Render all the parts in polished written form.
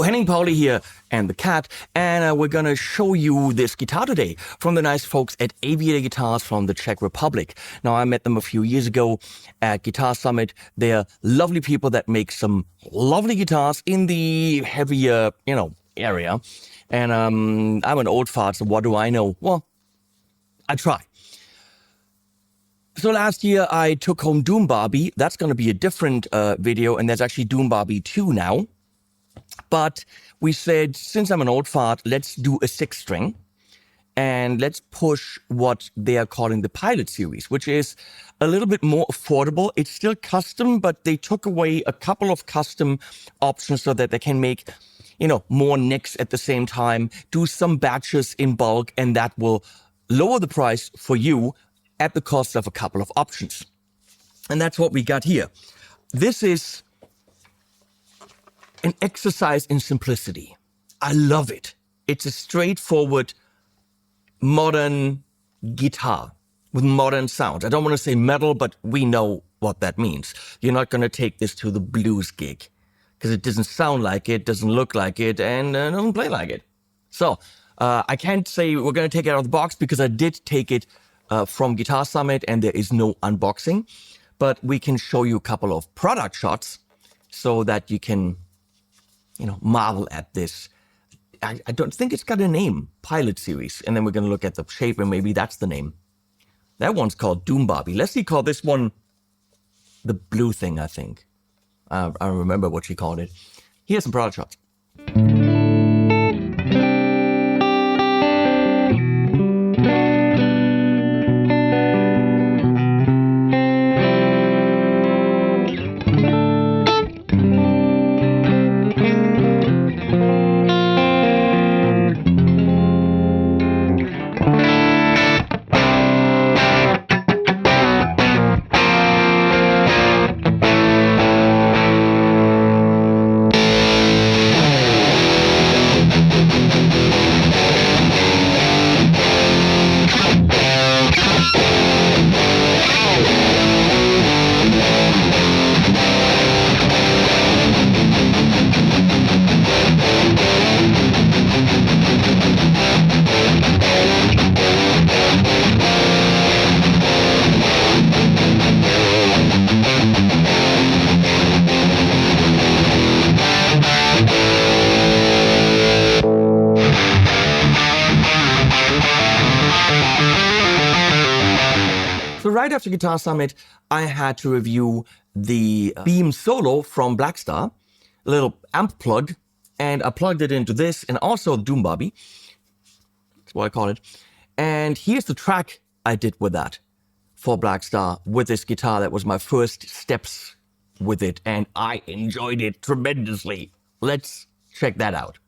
Hello, Henning Pauli here and the cat, and we're gonna show you this guitar today from the nice folks at Aviator Guitars from the Czech Republic. Now, I met them a few years ago at Guitar Summit. They're lovely people that make some lovely guitars in the heavier, area. And I'm an old fart, so what do I know? Well, I try. So last year I took home Doom Barbie. That's going to be a different video, and there's actually Doom Barbie 2 now. But we said, since I'm an old fart, let's do a 6-string, and let's push what they are calling the Pilot series, which is a little bit more affordable. It's still custom, but they took away a couple of custom options so that they can make, more nicks at the same time, do some batches in bulk, and that will lower the price for you at the cost of a couple of options. And that's what we got here. This is an exercise in simplicity. I love it. It's a straightforward, modern guitar with modern sounds. I don't want to say metal, but we know what that means. You're not going to take this to the blues gig because it doesn't sound like it, doesn't look like it, and doesn't play like it. So I can't say we're going to take it out of the box because I did take it from Guitar Summit and there is no unboxing, but we can show you a couple of product shots so that you can marvel at this. I don't think it's got a name, Pilot series. And then we're going to look at the shape and maybe that's the name. That one's called Doom Barbie. Leslie called this one the blue thing, I think. I don't remember what she called it. Here's some product shots. So right after Guitar Summit, I had to review the Beam Solo from Blackstar, a little amp plug, and I plugged it into this and also Doom Barbie. That's what I call it. And here's the track I did with that for Blackstar with this guitar. That was my first steps with it, and I enjoyed it tremendously. Let's check that out.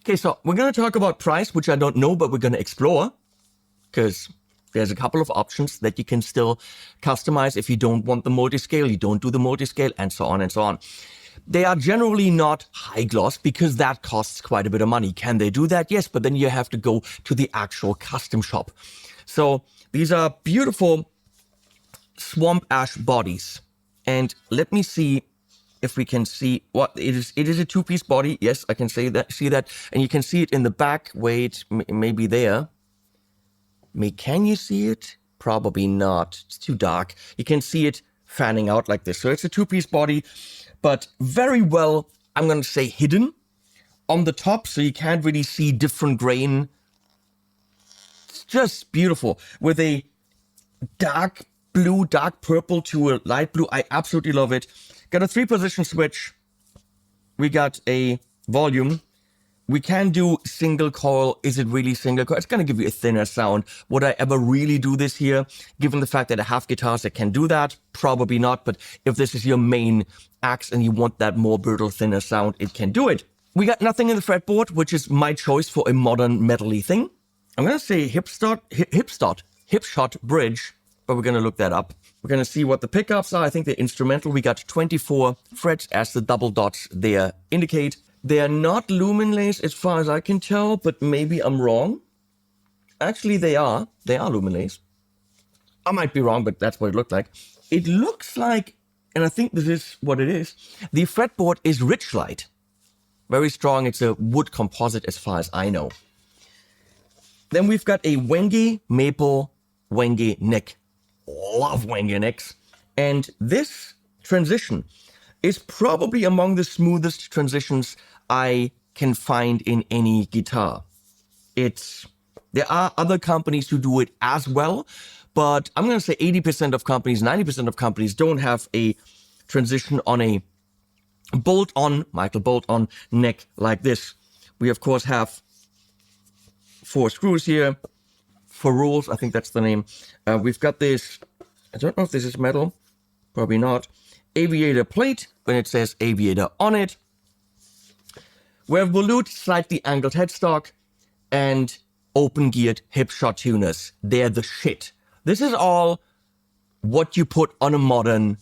Okay, so we're going to talk about price, which I don't know, but we're going to explore, because there's a couple of options that you can still customize if you don't want the multi-scale, you don't do the multi-scale, and so on and so on. They are generally not high gloss because that costs quite a bit of money. Can they do that? Yes, but then you have to go to the actual custom shop. So these are beautiful swamp ash bodies. And let me see if we can see what it is. It is a two-piece body. Yes, I can see that. And you can see it in the back. Wait, maybe there. Can you see it? Probably not. It's too dark. You can see it fanning out like this. So it's a two-piece body, but very well, I'm going to say, hidden on the top. So you can't really see different grain. It's just beautiful with a dark blue, dark purple to a light blue. I absolutely love it. Got a 3-position switch. We got a volume. We can do single coil. Is it really single coil? It's going to give you a thinner sound. Would I ever really do this here? Given the fact that I have guitars that can do that, probably not. But if this is your main axe and you want that more brittle, thinner sound, it can do it. We got nothing in the fretboard, which is my choice for a modern metal-y thing. I'm going to say hip shot bridge, but we're going to look that up. We're going to see what the pickups are. I think they're instrumental. We got 24 frets as the double dots there indicate. They are not lumen lace as far as I can tell, but maybe I'm wrong. Actually, they are. They are lumen lace. I might be wrong, but that's what it looked like. It looks like, and I think this is what it is, the fretboard is Richlite. Very strong. It's a wood composite as far as I know. Then we've got a Wenge maple Wenge neck. Love Wenge necks. And this transition is probably among the smoothest transitions I can find in any guitar. There are other companies who do it as well, but I'm going to say 80% of companies, 90% of companies don't have a transition on a Michael bolt-on neck like this. We of course have 4 screws here, 4 rolls, I think that's the name. We've got this, I don't know if this is metal, probably not. Aviator plate, when it says Aviator on it. We have volute, slightly angled headstock, and open-geared hip shot tuners. They're the shit. This is all what you put on a modern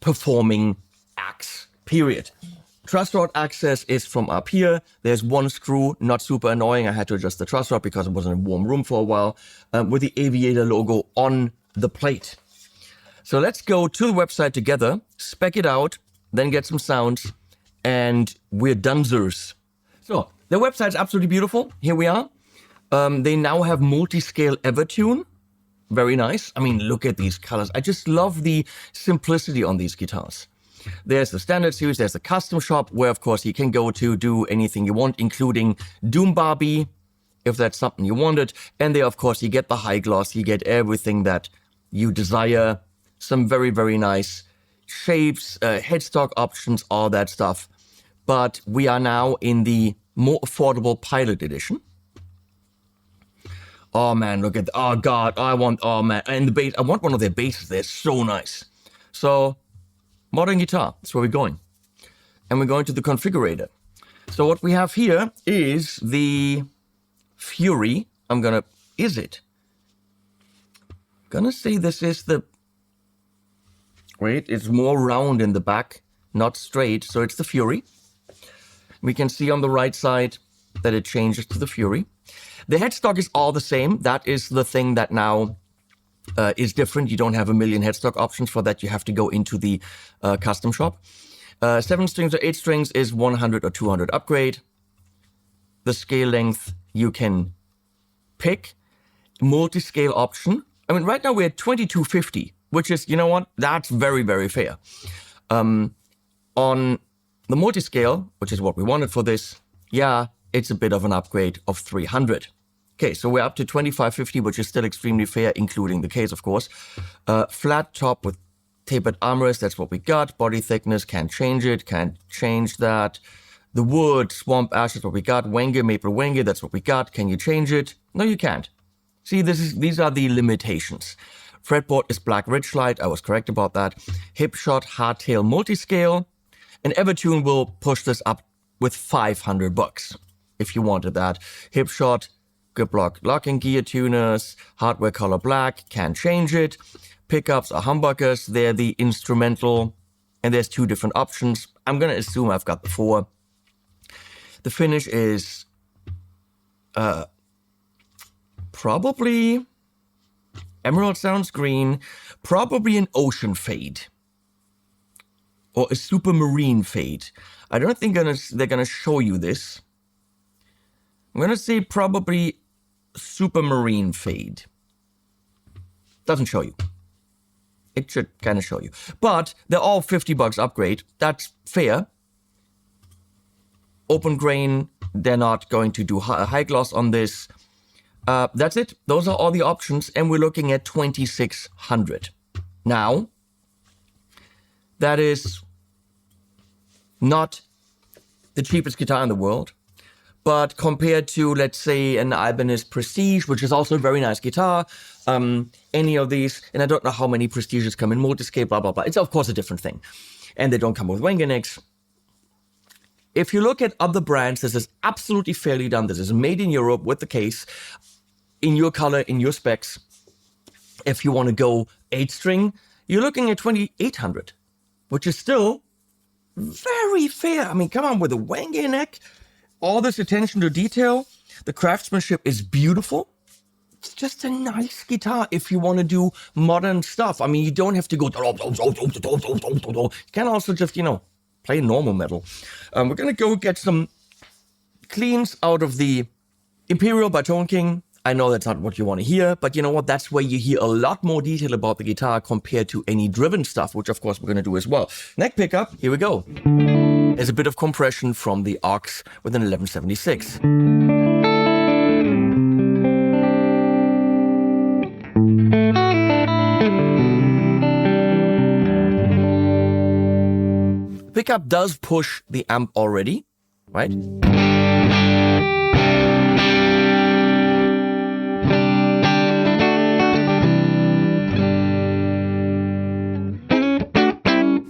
performing axe, period. Truss rod access is from up here. There's 1 screw, not super annoying. I had to adjust the truss rod because it was in a warm room for a while, with the Aviator logo on the plate. So let's go to the website together, spec it out, then get some sounds, and we're donezers. So the website's absolutely beautiful. Here we are. They now have multi-scale Evertune. Very nice. I mean, look at these colors. I just love the simplicity on these guitars. There's the standard series, there's the custom shop, where of course you can go to do anything you want, including Doom Barbie, if that's something you wanted. And there, of course, you get the high gloss, you get everything that you desire. Some very, very nice shapes, headstock options, all that stuff. But we are now in the more affordable Pilot Edition. Oh man, look at, oh god, oh man, and the bass, I want one of their basses, they're so nice. So, modern guitar, that's where we're going. And we're going to the configurator. So what we have here is the Fury. Is it? I'm gonna say this is the, wait, it's more round in the back, not straight, so it's the Fury. We can see on the right side that it changes to the Fury. The headstock is all the same. That is the thing that now is different. You don't have a million headstock options. For that, you have to go into the custom shop. 7 strings or 8 strings is 100 or 200 upgrade. The scale length you can pick. Multi-scale option. I mean, right now we're at 2250, which is, you know what? That's very, very fair. On the multi-scale, which is what we wanted for this, yeah, it's a bit of an upgrade of 300. Okay, so we're up to 2550, which is still extremely fair, including the case, of course. Flat top with tapered armrest, that's what we got. Body thickness, can't change it, can't change that. The wood, swamp ash, that's what we got. Wenge, maple Wenge, that's what we got. Can you change it? No, you can't. See, these are the limitations. Fretboard is black Richlite, I was correct about that. Hip shot, hardtail multi-scale. And Evertune will push this up with $500. if you wanted that. Hip shot, grip lock, locking gear tuners, hardware color black, can't change it. Pickups are humbuckers, they're the instrumental, and there's 2 different options. I'm gonna assume I've got the 4. The finish is probably Emerald Sounds green, probably an ocean fade or a supermarine fade. I don't think they're gonna show you this. I'm gonna say probably supermarine fade. Doesn't show you. It should kind of show you. But they're all $50 upgrade. That's fair. Open grain, they're not going to do high gloss on this. That's it. Those are all the options, and we're looking at $2,600. Now, that is not the cheapest guitar in the world, but compared to, let's say, an Ibanez Prestige, which is also a very nice guitar, any of these, and I don't know how many Prestiges come in multiscale, blah, blah, blah. It's, of course, a different thing. And they don't come with Wenger necks. If you look at other brands, this is absolutely fairly done. This is made in Europe with the case, in your color, in your specs. If you want to go 8-string, you're looking at $2,800, which is still very fair. I mean, come on, with a Wenger neck, all this attention to detail, the craftsmanship is beautiful. It's just a nice guitar if you want to do modern stuff. I mean, you don't have to go... You can also just, play normal metal. We're going to go get some cleans out of the Imperial by Tone King. I know that's not what you want to hear, but you know what? That's where you hear a lot more detail about the guitar compared to any driven stuff, which of course we're going to do as well. Neck pickup, here we go. There's a bit of compression from the aux with an 1176. Pickup does push the amp already, right?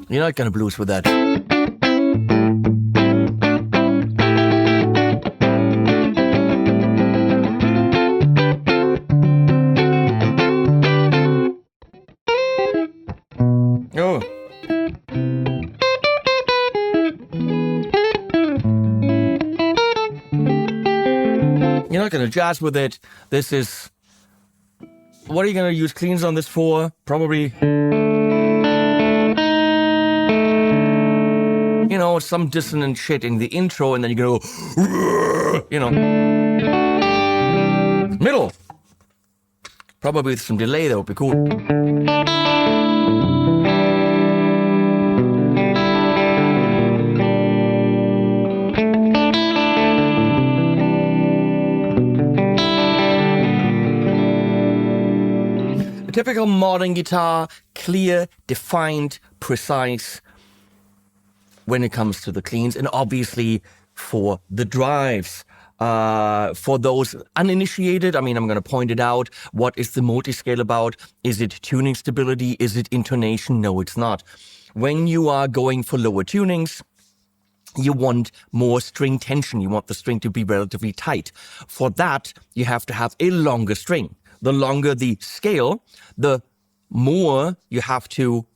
You're not gonna blues with that. Oh. You're not gonna jazz with it. This is... What are you gonna use cleans on this for? Probably... some dissonant shit in the intro, and then you go, middle. Probably with some delay, that would be cool. A typical modern guitar, clear, defined, precise, when it comes to the cleans, and obviously for the drives. For those uninitiated, I mean, I'm going to point it out. What is the multiscale about? Is it tuning stability? Is it intonation? No, it's not. When you are going for lower tunings, you want more string tension. You want the string to be relatively tight. For that, you have to have a longer string. The longer the scale, the more you have to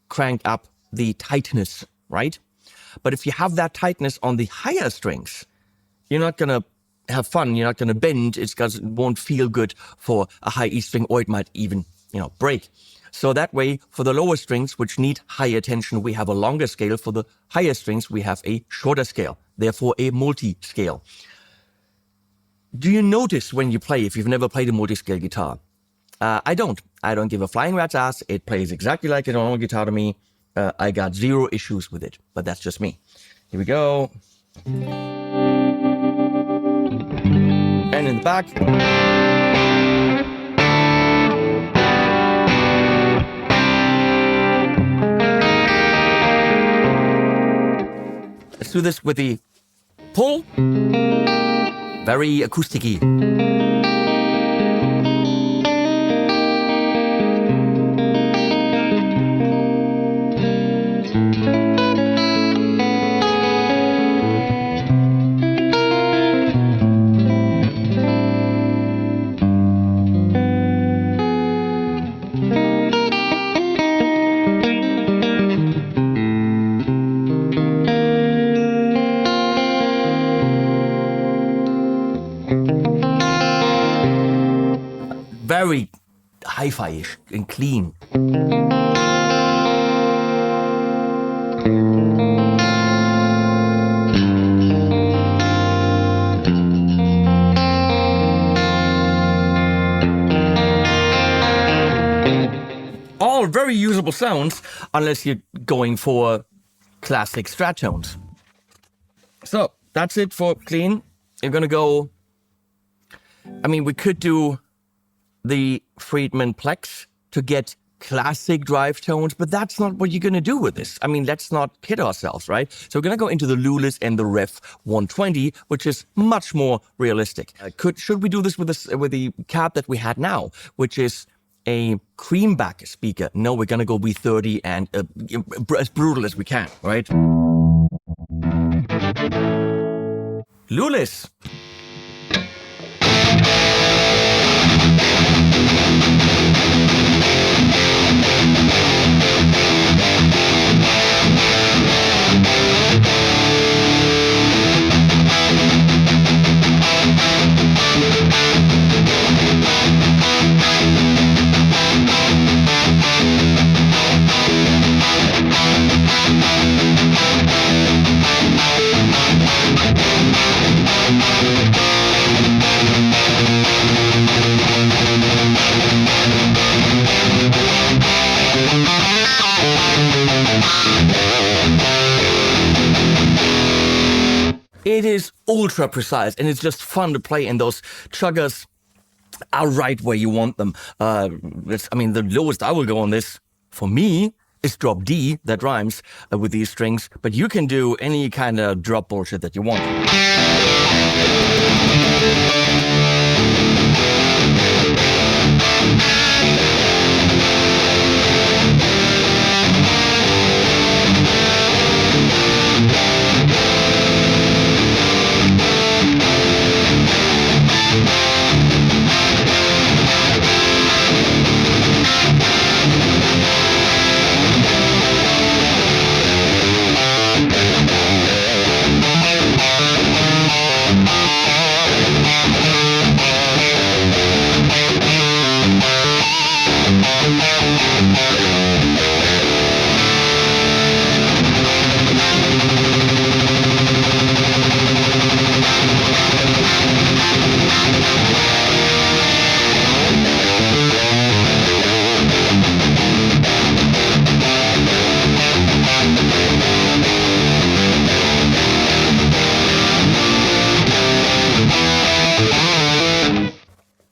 crank up the tightness, right? But if you have that tightness on the higher strings, you're not going to have fun. You're not going to bend. It won't feel good for a high E string, or it might even, break. So that way, for the lower strings, which need higher tension, we have a longer scale. For the higher strings, we have a shorter scale, therefore a multi-scale. Do you notice when you play, if you've never played a multi-scale guitar? I don't. I don't give a flying rat's ass. It plays exactly like a normal guitar to me. I got zero issues with it, but that's just me. Here we go. And in the back. Let's do this with the pull. Very acoustic-y. very hi-fi-ish and clean. All very usable sounds, unless you're going for classic strat tones. So that's it for clean. You're gonna go, I mean, we could do the Friedman Plex to get classic drive tones, but that's not what you're gonna do with this. I mean, let's not kid ourselves, right? So we're gonna go into the Lulis and the Ref 120, which is much more realistic. Should we do this with the cab that we had now, which is a creamback speaker? No, we're gonna go V30 and as brutal as we can, right? Lulis. It is ultra precise, and it's just fun to play, and those chuggers are right where you want them. I mean, the lowest I will go on this, for me, is drop D, that rhymes, with these strings, but you can do any kind of drop bullshit that you want.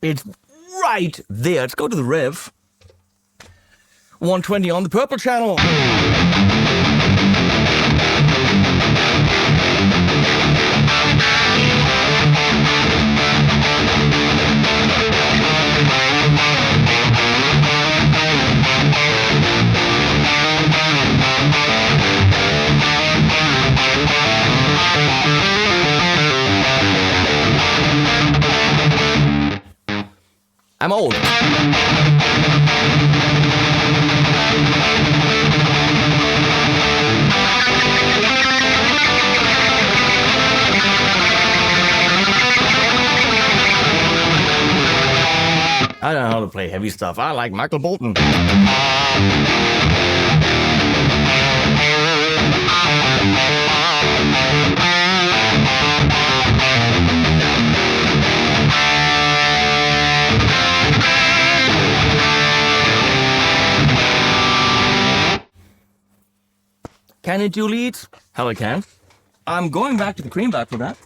It's right there. Let's go to the Rev 120 on the purple channel. I'm old. I don't know how to play heavy stuff. I like Michael Bolton. Can it do leads? Hell, it can. I'm going back to the creamback for that.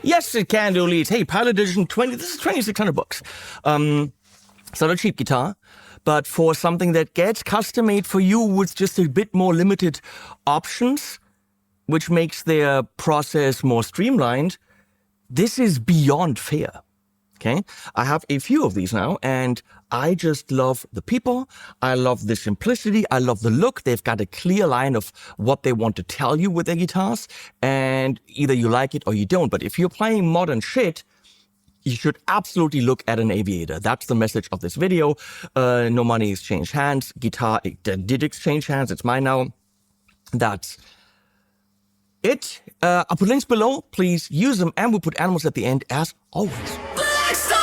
Yes, it can do leads. Hey, Pilot Edition 20, this is $2,600 bucks. It's not a cheap guitar, But for something that gets custom made for you with just a bit more limited options, which makes their process more streamlined, this is beyond fair. Okay, I have a few of these now, and I just love the people. I love the simplicity. I love the look. They've got a clear line of what they want to tell you with their guitars, and either you like it or you don't. But if you're playing modern shit, you should absolutely look at an Aviator. That's the message of this video. No money exchanged hands. Guitar did exchange hands. It's mine now. That's it. I'll put links below. Please use them, and we'll put animals at the end as always. Blackstar!